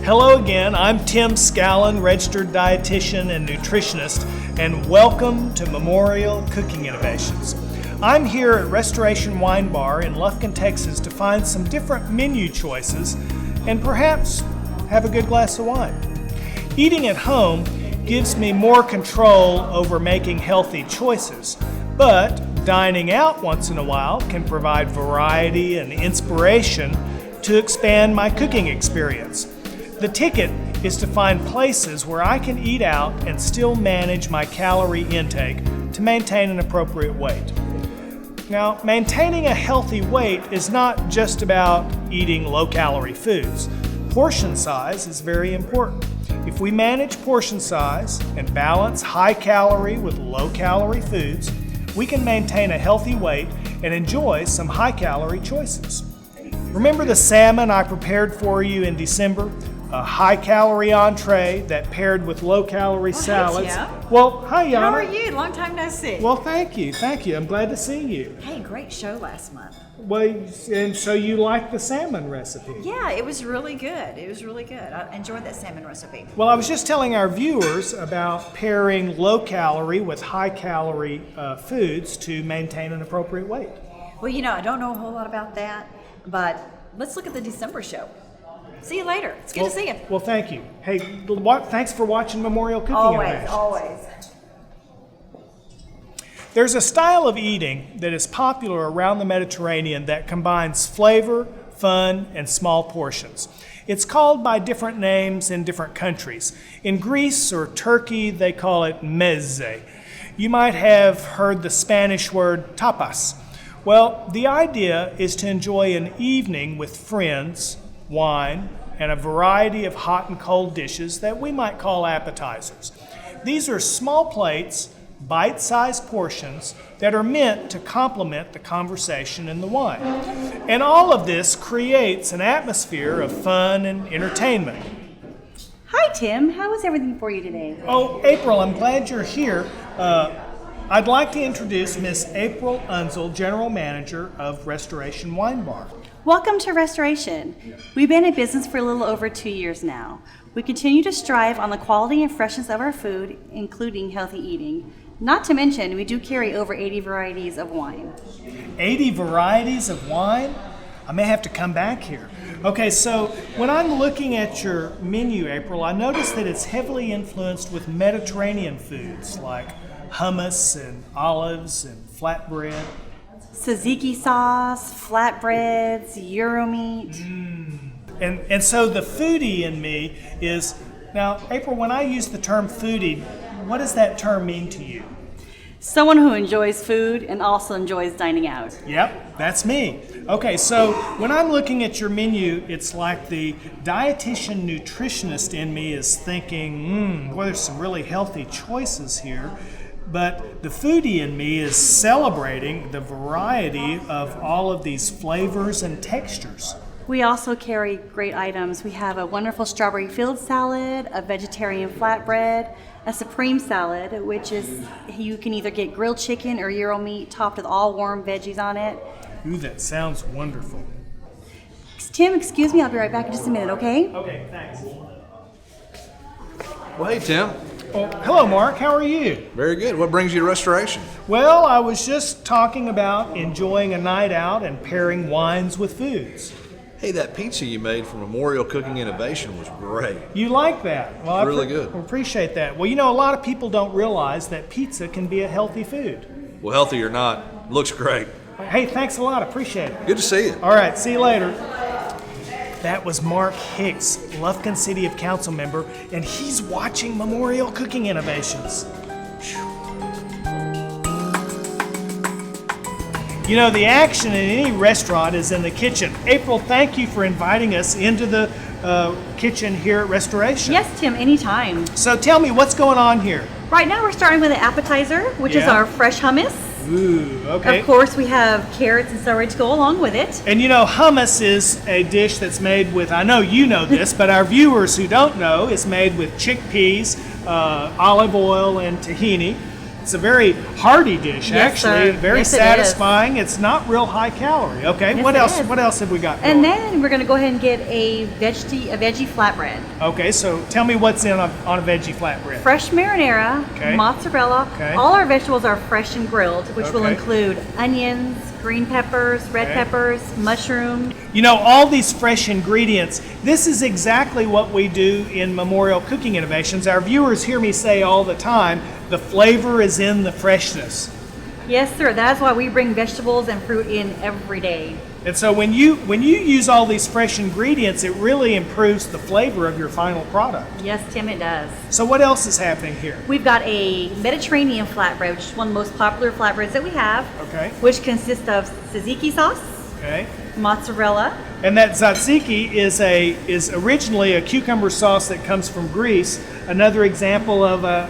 Hello again, I'm Tim Scallon, registered dietitian and nutritionist, and welcome to Memorial Cooking Innovations. I'm here at Restoration Wine Bar in Lufkin, Texas to find some different menu choices and perhaps have a good glass of wine. Eating at home gives me more control over making healthy choices, but dining out once in a while can provide variety and inspiration to expand my cooking experience. The ticket is to find places where I can eat out and still manage my calorie intake to maintain an appropriate weight. Now, maintaining a healthy weight is not just about eating low-calorie foods. Portion size is very important. If we manage portion size and balance high-calorie with low-calorie foods, we can maintain a healthy weight and enjoy some high-calorie choices. Remember the salmon I prepared for you in December? A high-calorie entree that paired with low-calorie salads. Hey, Tim. Well, hi, Yana. How are you? Long time no see. Well, thank you. I'm glad to see you. Hey, great show last month. Well, and so you like the salmon recipe? Yeah, it was really good. I enjoyed that salmon recipe. Well, I was just telling our viewers about pairing low-calorie with high-calorie foods to maintain an appropriate weight. Well, I don't know a whole lot about that, but let's look at the December show. See you later. It's good to see you. Well, thank you. Hey, thanks for watching Memorial Cooking Innovations. Always. There's a style of eating that is popular around the Mediterranean that combines flavor, fun, and small portions. It's called by different names in different countries. In Greece or Turkey, they call it meze. You might have heard the Spanish word tapas. Well, the idea is to enjoy an evening with friends, wine, and a variety of hot and cold dishes that we might call appetizers. These are small plates, bite-sized portions that are meant to complement the conversation and the wine. And all of this creates an atmosphere of fun and entertainment. Hi, Tim. How is everything for you today? Oh, April, I'm glad you're here. I'd like to introduce Miss April Unzel, General Manager of Restoration Wine Bar. Welcome to Restoration. We've been in business for a little over 2 years now. We continue to strive on the quality and freshness of our food, including healthy eating. Not to mention, we do carry over 80 varieties of wine. 80 varieties of wine? I may have to come back here. Okay, so when I'm looking at your menu, April, I notice that it's heavily influenced with Mediterranean foods like hummus and olives and flatbread. Tzatziki sauce, flatbreads, Euro meat. And so the foodie in me is, now April, when I use the term foodie, what does that term mean to you? Someone who enjoys food and also enjoys dining out. Yep, that's me. Okay, so when I'm looking at your menu, it's like the dietitian nutritionist in me is thinking, boy, there's some really healthy choices here. But the foodie in me is celebrating the variety of all of these flavors and textures. We also carry great items. We have a wonderful strawberry field salad, a vegetarian flatbread, a supreme salad, which is you can either get grilled chicken or Euro meat topped with all warm veggies on it. Ooh, that sounds wonderful. Tim, excuse me, I'll be right back in just a minute, okay? Okay, thanks. Well, hey, Tim. Oh, hello, Mark. How are you? Very good. What brings you to Restoration? Well, I was just talking about enjoying a night out and pairing wines with foods. Hey, that pizza you made for Memorial Cooking Innovation was great. You like that? Well, Really good. I appreciate that. Well, a lot of people don't realize that pizza can be a healthy food. Well, healthy or not, looks great. Hey, thanks a lot. I appreciate it. Good to see you. All right, see you later. That was Mark Hicks, Lufkin City of Council member, and he's watching Memorial Cooking Innovations. The action in any restaurant is in the kitchen. April, thank you for inviting us into the kitchen here at Restoration. Yes, Tim, anytime. So tell me, what's going on here? Right now we're starting with an appetizer, which is Yeah. our fresh hummus. Ooh, okay. Of course, we have carrots and celery to go along with it. And hummus is a dish that's made with, I know you know this, but our viewers who don't know, is made with chickpeas, olive oil, and tahini. It's a very hearty dish, Yes, actually. sir. Very Yes, it satisfying. It's not real high calorie. Okay, Yes, what it else? is. What else have we got? And going? then we're going to go ahead and get a veggie flatbread. Okay, so tell me what's in on a veggie flatbread. Fresh marinara, Okay. mozzarella. Okay. All our vegetables are fresh and grilled, which will Okay. include onions, green peppers, red Okay. peppers, mushroom. You know, all these fresh ingredients, this is exactly what we do in Memorial Cooking Innovations. Our viewers hear me say all the time, the flavor is in the freshness. Yes, sir. That's why we bring vegetables and fruit in every day. And so when you use all these fresh ingredients, it really improves the flavor of your final product. Yes, Tim, it does. So what else is happening here? We've got a Mediterranean flatbread, which is one of the most popular flatbreads that we have. Okay. Which consists of tzatziki sauce, Okay. mozzarella. And that tzatziki is originally a cucumber sauce that comes from Greece. Another example of a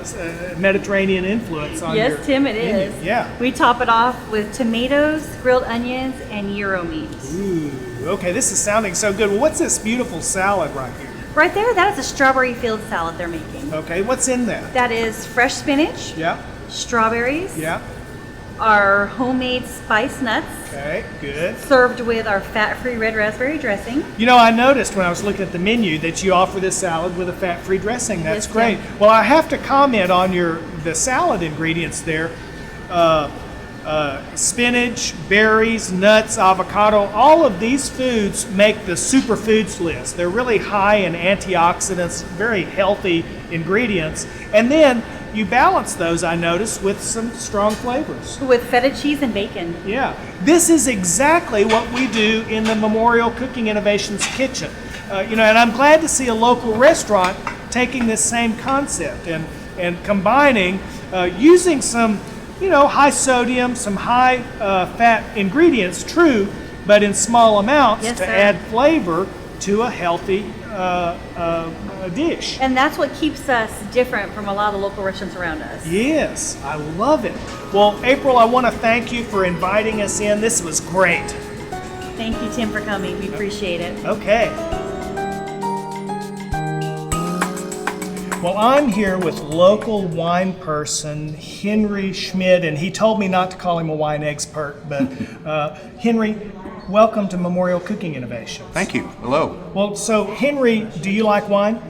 Mediterranean influence on your Yes, Tim, it menu. is. Yeah. We top it off with tomatoes, grilled onions, and gyro meat. Ooh, okay, this is sounding so good. Well, what's this beautiful salad right here? Right there, that is a strawberry field salad they're making. Okay, what's in that? That is fresh spinach, Yeah, strawberries, yeah. our homemade spiced nuts, Okay, good. served with our fat-free red raspberry dressing. You know, I noticed when I was looking at the menu that you offer this salad with a fat-free dressing. That's Yes, great. Tim. Well, I have to comment on the salad ingredients there. Spinach, berries, nuts, avocado, all of these foods make the superfoods list. They're really high in antioxidants, very healthy ingredients. And then you balance those, I noticed, with some strong flavors. With feta cheese and bacon. Yeah, this is exactly what we do in the Memorial Cooking Innovations kitchen. And I'm glad to see a local restaurant taking this same concept and combining, using some, high sodium, some high fat ingredients, true, but in small amounts Yes, to sir. add flavor to a healthy dish. And that's what keeps us different from a lot of the local restaurants around us. Yes, I love it. Well, April, I want to thank you for inviting us in. This was great. Thank you, Tim, for coming. We appreciate it. Okay. Well, I'm here with local wine person Henry Schmidt, and he told me not to call him a wine expert, but Henry, welcome to Memorial Cooking Innovation. Thank you. Hello. Well, so Henry, do you like wine?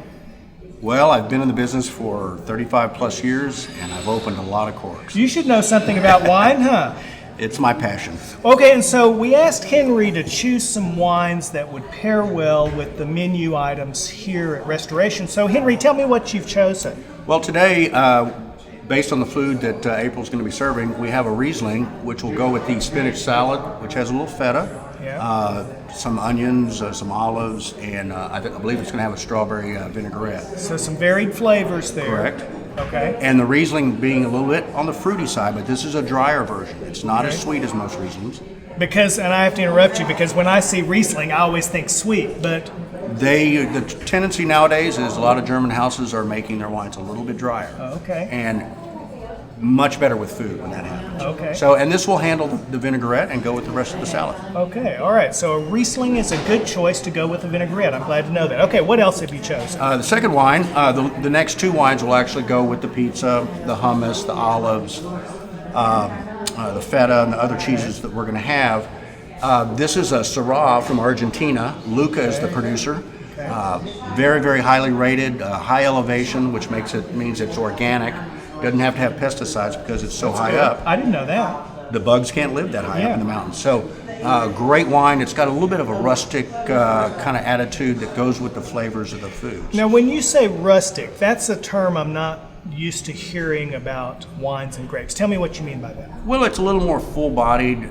Well, I've been in the business for 35 plus years, and I've opened a lot of corks. You should know something about wine, huh? It's my passion. Okay, and so we asked Henry to choose some wines that would pair well with the menu items here at Restoration. So Henry, tell me what you've chosen. Well, today, based on the food that April's going to be serving, we have a Riesling, which will go with the spinach salad, which has a little feta, Yeah. some onions, some olives, and I believe it's going to have a strawberry vinaigrette. So some varied flavors there. Correct. Okay. And the Riesling being a little bit on the fruity side, but this is a drier version. It's not Okay. as sweet as most Rieslings. Because, and I have to interrupt you, because when I see Riesling, I always think sweet, but The tendency nowadays is a lot of German houses are making their wines a little bit drier. okay. And much better with food when that happens. Okay. So, and this will handle the vinaigrette and go with the rest of the salad. Okay, all right. So a Riesling is a good choice to go with a vinaigrette. I'm glad to know that. Okay, what else have you chosen? The second wine, the next two wines will actually go with the pizza, the hummus, the olives, the feta, and the other cheeses that we're going to have. This is a Syrah from Argentina. Luca is the producer. Very, very highly rated, high elevation, which means it's organic. Doesn't have to have pesticides because it's so high up. I didn't know that. The bugs can't live that high Yeah. up in the mountains. So, great wine. It's got a little bit of a rustic kind of attitude that goes with the flavors of the foods. Now, when you say rustic, that's a term I'm not used to hearing about wines and grapes. Tell me what you mean by that. Well, it's a little more full-bodied,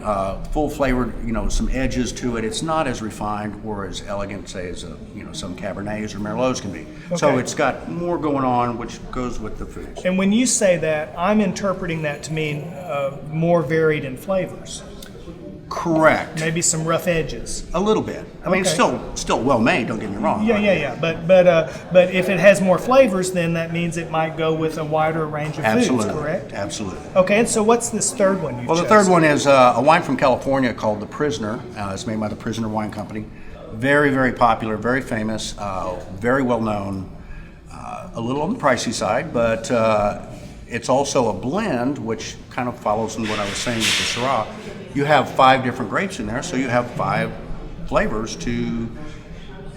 full-flavored. Some edges to it. It's not as refined or as elegant, say, as some Cabernets or Merlots can be. So Okay. it's got more going on, which goes with the foods. And when you say that, I'm interpreting that to mean more varied in flavors. Correct. Maybe some rough edges. A little bit. I mean, it's Okay. still well made. Don't get me wrong. Yeah. But if it has more flavors, then that means it might go with a wider range of Absolutely. foods, correct? Absolutely. Okay, and so what's this third one you Well, the chose? third one is a wine from California called The Prisoner. It's made by the Prisoner Wine Company. Very, very popular, very famous, very well known. A little on the pricey side, but It's also a blend, which kind of follows in what I was saying with the Syrah. You have 5 different grapes in there, so you have 5 flavors to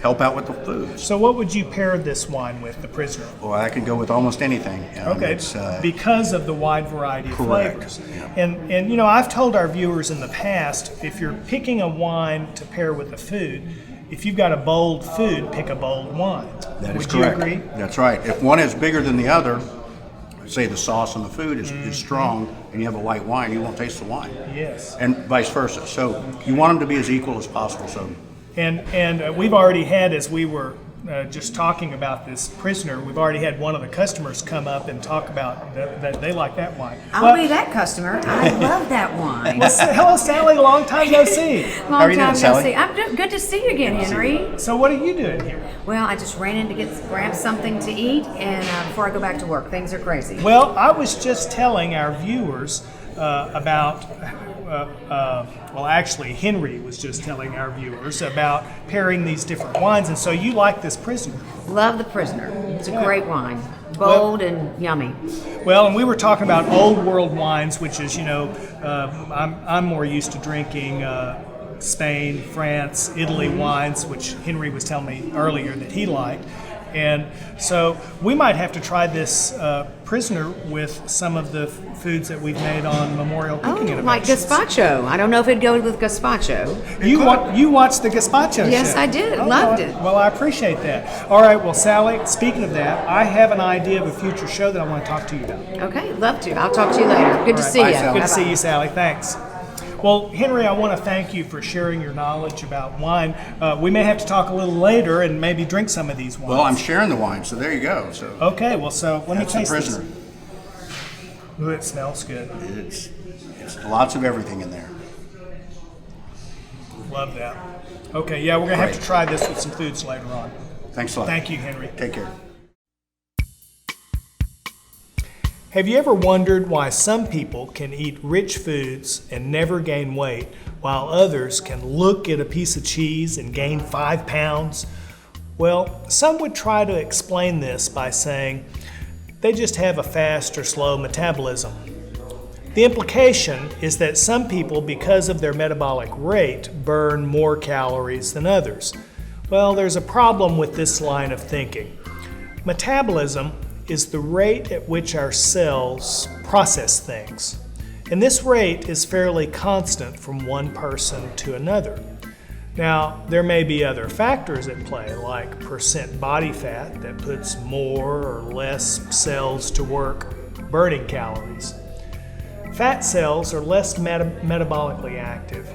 help out with the food. So what would you pair this wine with, the Prisoner? Well, I could go with almost anything. Okay, because of the wide variety of correct, flavors. yeah. And you know, I've told our viewers in the past, if you're picking a wine to pair with a food, if you've got a bold food, pick a bold wine. That is Would correct. you agree? That's right. If one is bigger than the other, say the sauce on the food is strong, and you have a light wine, you won't taste the wine. Yes. And vice versa. So you want them to be as equal as possible. So And we've already had, as we were just talking about this Prisoner, we've already had one of the customers come up and talk about that they like that wine. I'll be that customer. I love that wine. Hello, Sally. Long time no see. Long are you doing, time no Sally? see. Good to see you again, Henry. So what are you doing here? Well, I just ran in to grab something to eat, and before I go back to work, things are crazy. Well, I was just telling our viewers about. Well, actually, Henry was just telling our viewers about pairing these different wines, and so you like this Prisoner. Love the Prisoner. It's a great wine, bold and yummy. Well, and we were talking about old world wines, which is, you know, I'm more used to drinking Spain, France, Italy wines, which Henry was telling me earlier that he liked. And so we might have to try this Prisoner with some of the foods that we've made on Memorial Cooking Innovations. Like gazpacho. I don't know if it'd go with gazpacho. You watched the gazpacho Yes, show. I did. Oh, Loved well, it. Well, I appreciate that. All right, well, Sally, speaking of that, I have an idea of a future show that I want to talk to you about. Okay, love to. I'll talk to you later. Good to All right, see bye, you. Sally. Good to see you, Sally. Thanks. Well, Henry, I want to thank you for sharing your knowledge about wine. We may have to talk a little later and maybe drink some of these wines. well, I'm sharing the wine, so there you go. So Okay, well, so let me that's the taste this. Prisoner. Ooh, it smells good. It's lots of everything in there. Love that. Okay, yeah, we're going to have Great. to try this with some foods later on. Thanks a lot. Thank you, Henry. Take care. Have you ever wondered why some people can eat rich foods and never gain weight, while others can look at a piece of cheese and gain 5 pounds? Well, some would try to explain this by saying they just have a fast or slow metabolism. The implication is that some people, because of their metabolic rate, burn more calories than others. Well, there's a problem with this line of thinking. Metabolism is the rate at which our cells process things. And this rate is fairly constant from one person to another. Now, there may be other factors at play, like percent body fat that puts more or less cells to work burning calories. Fat cells are less metabolically active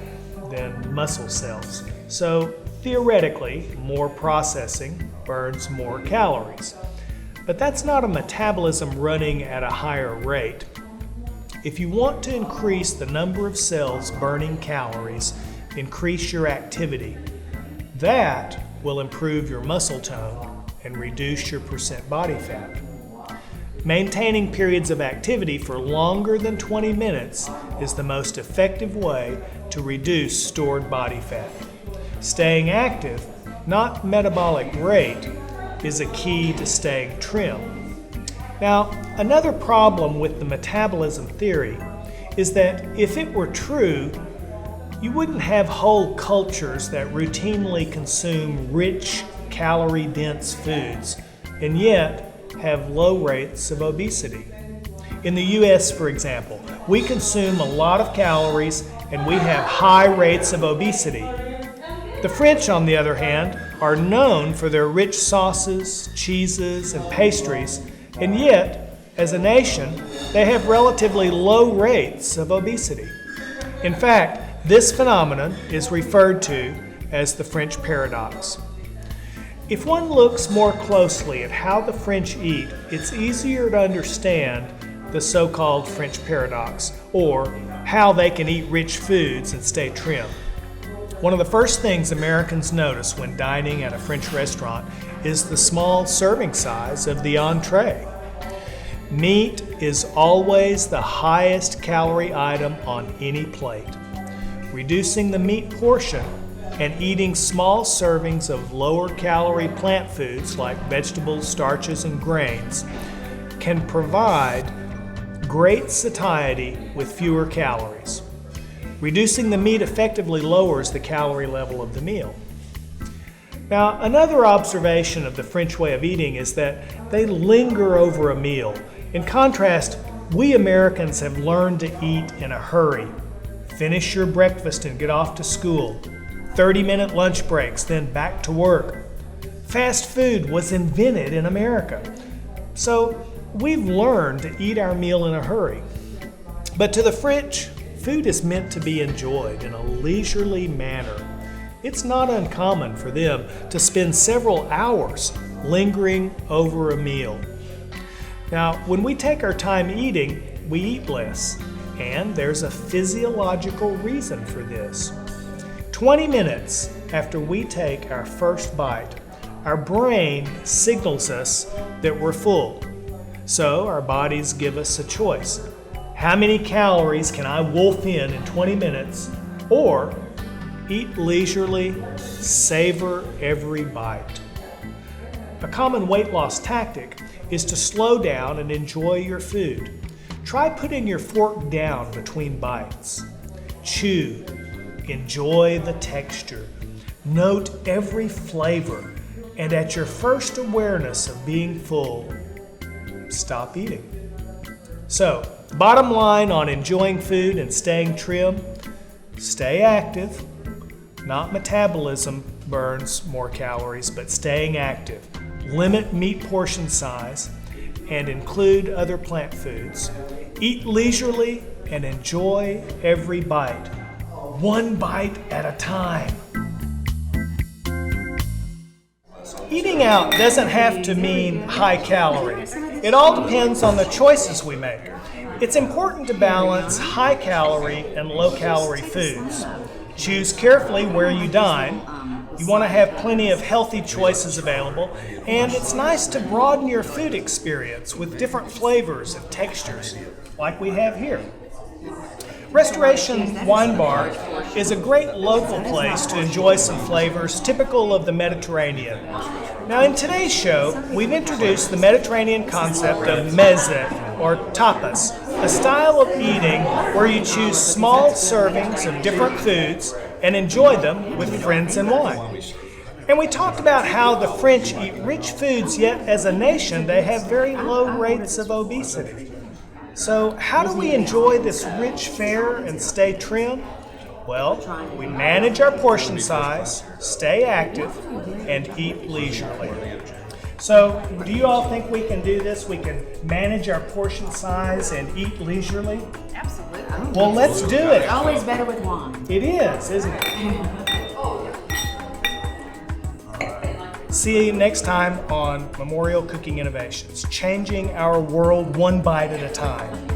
than muscle cells, so theoretically, more processing burns more calories. But that's not a metabolism running at a higher rate. If you want to increase the number of cells burning calories, increase your activity. That will improve your muscle tone and reduce your percent body fat. Maintaining periods of activity for longer than 20 minutes is the most effective way to reduce stored body fat. Staying active, not metabolic rate, is a key to staying trim. Now, another problem with the metabolism theory is that if it were true, you wouldn't have whole cultures that routinely consume rich, calorie-dense foods and yet have low rates of obesity. In the US, for example, we consume a lot of calories and we have high rates of obesity. The French, on the other hand, are known for their rich sauces, cheeses, and pastries, and yet, as a nation, they have relatively low rates of obesity. In fact, this phenomenon is referred to as the French paradox. If one looks more closely at how the French eat, it's easier to understand the so-called French paradox, or how they can eat rich foods and stay trim. One of the first things Americans notice when dining at a French restaurant is the small serving size of the entree. Meat is always the highest calorie item on any plate. Reducing the meat portion and eating small servings of lower calorie plant foods like vegetables, starches, and grains can provide great satiety with fewer calories. Reducing the meat effectively lowers the calorie level of the meal. Now, another observation of the French way of eating is that they linger over a meal. In contrast, we Americans have learned to eat in a hurry. Finish your breakfast and get off to school. 30-minute lunch breaks, then back to work. Fast food was invented in America. So we've learned to eat our meal in a hurry. But to the French, food is meant to be enjoyed in a leisurely manner. It's not uncommon for them to spend several hours lingering over a meal. Now, when we take our time eating, we eat less, and there's a physiological reason for this. 20 minutes after we take our first bite, our brain signals us that we're full. So our bodies give us a choice. How many calories can I wolf in 20 minutes? Or eat leisurely, savor every bite. A common weight loss tactic is to slow down and enjoy your food. Try putting your fork down between bites. Chew, enjoy the texture, note every flavor, and at your first awareness of being full, stop eating. So, bottom line on enjoying food and staying trim, stay active. Not metabolism burns more calories, but staying active. Limit meat portion size and include other plant foods. Eat leisurely and enjoy every bite. One bite at a time. Eating out doesn't have to mean high calorie. It all depends on the choices we make. It's important to balance high calorie and low calorie foods. Choose carefully where you dine. You want to have plenty of healthy choices available, and it's nice to broaden your food experience with different flavors and textures, like we have here. Restoration Wine Bar is a great local place to enjoy some flavors typical of the Mediterranean. Now, in today's show, we've introduced the Mediterranean concept of meze, or tapas, a style of eating where you choose small servings of different foods and enjoy them with friends and wine. And we talked about how the French eat rich foods, yet as a nation they have very low rates of obesity. So how do we enjoy this rich fare and stay trim? Well, we manage our portion size, stay active, and eat leisurely. So, do you all think we can do this? We can manage our portion size and eat leisurely? Absolutely. Well, let's do it. It's always better with wine. It is, isn't it? See you next time on Memorial Cooking Innovations, changing our world one bite at a time.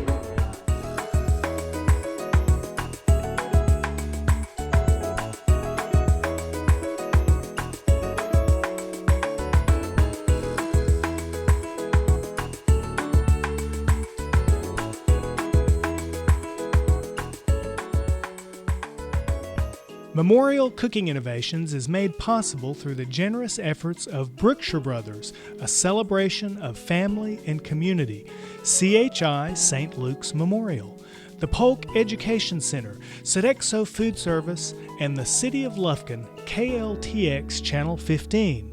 Memorial Cooking Innovations is made possible through the generous efforts of Brookshire Brothers, a celebration of family and community, CHI St. Luke's Memorial, the Polk Education Center, Sodexo Food Service, and the City of Lufkin, KLTX Channel 15.